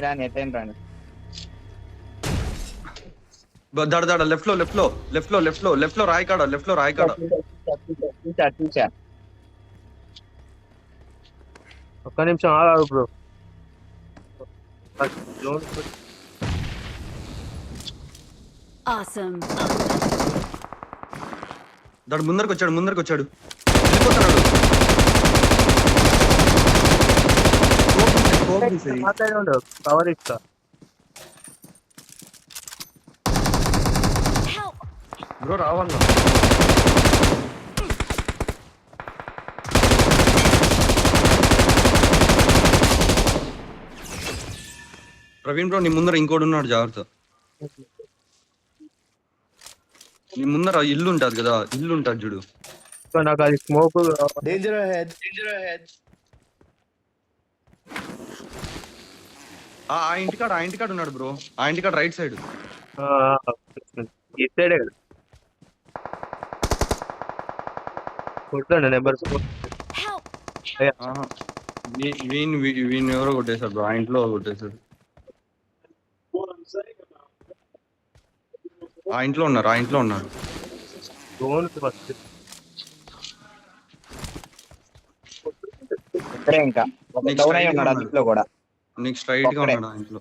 రాని ఎటైనా రాని దడ లెఫ్ట్ లో రాయికాడ చూసా ఒక్క నిమిషం ఆగాడు బ్రో. Awesome. దాడు ముందరికి వచ్చాడు వెళ్ళిపోతున్నాడు. మాట్లాడు కవర్ ఇస్తా. Help! బ్రో రావాలా ప్రవీణ్ బ్రో నీ ముందర ఇంకోటి ఉన్నాడు జాగ్రత్త. నీ ముందర ఇల్లు ఉంటది కదా, ఇల్లు ఉంటది చూడు. నాకు అది స్మోక్ Danger ahead. ఆ ఇంటికాడ ఉన్నాడు బ్రో. ఆ ఇంటికాడ రైట్ సైడ్. ఈ సైడే కదా కొట్టాను నెంబర్. Help! వీణ్ ఎవరో కొట్టేశారు బ్రో. ఆ ఇంట్లో కొట్టేశారు. ఆ ఇంట్లో ఉన్నారు. ఫస్ట్ ఇక్కడే ఇంకా ఒక డౌన్ అయి ఉన్నాడు అందులో కూడా. నీకు స్ట్రైట్ గా ఉన్నాడు ఆ ఇంట్లో.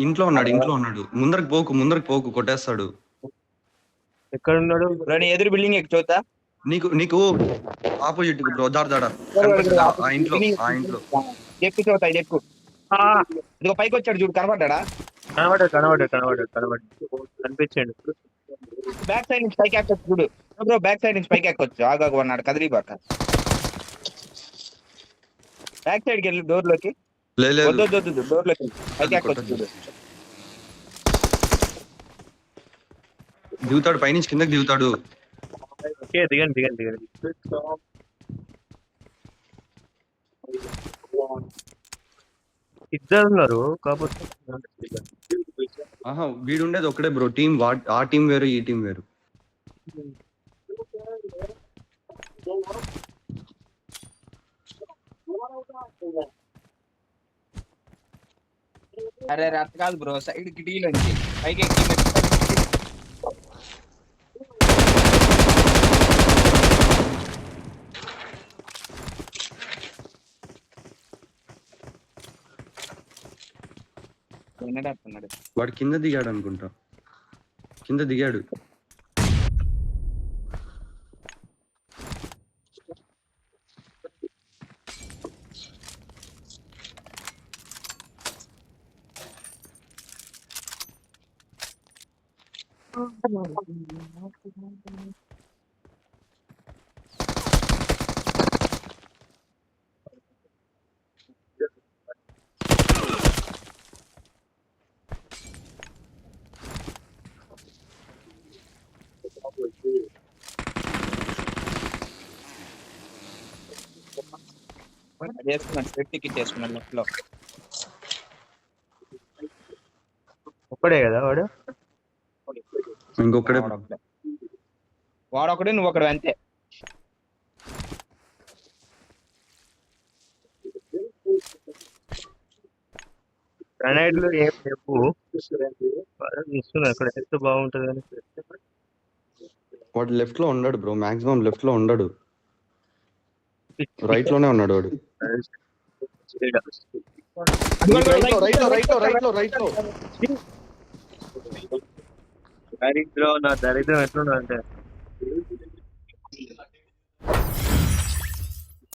ఇంట్లో ఉన్నాడు. ముందరికి పోకు కొట్టేస్తాడు. ఎక్కడ ఉన్నాడు? ఎదురు బిల్డింగ్ ఎక్కి చూతా. నీకు ఆపోజిట్ బ్రో. దాడ ఆ ఇంట్లో ఎక్కు చూతా, ఇది ఎక్కు. ఇదిగో పైకి వచ్చాడు చూడు, కనబడ్డా? కనబడ్డాడు కనిపించండి. బ్యాక్ సైడ్ నుంచి పైకి ఎక్కొచ్చు చూడు బ్రో. బ్యాక్ సైడ్ నుంచి పైకి ఎక్కొచ్చు. ఆగాగు అన్నాడు కదిలిపాక. బ్యాక్ సైడ్కి వెళ్ళి డోర్ లోకి. లేదు వద్దు డోర్ లోకి పైకి ఎక్కొచ్చు చూడు. దిగుతాడు, పైనుంచి కిందకి దిగుతాడు. దిగండి. ఇద్దరు ఉన్నారు కాకపోతే వీడు ఉండేది ఒకడే బ్రో. టీం ఆ టీం వేరు, ఈ టీం వేరు. అరే అట్ట కాదు బ్రో, సైడ్ కి టీ నుంచి పైకి ఎక్కి వాడు కింద దిగాడు అనుకుంటా. దిగాడు. ఒక్కడే కదా వాడు. ఇంకొకడే వాడొకడే నువ్వు ఒకడు అంతే. గ్రనైడ్లు ఏం చెప్పు ఇస్తున్నా. అక్కడ ఎంత బాగుంటది అని. వాడు లెఫ్ట్ లో ఉన్నాడు బ్రో. మాక్సిమం లెఫ్ట్ లో ఉండడు, రైట్ లోనే ఉన్నాడు వాడు. దరిద్రం ఎట్లున్నా అంటే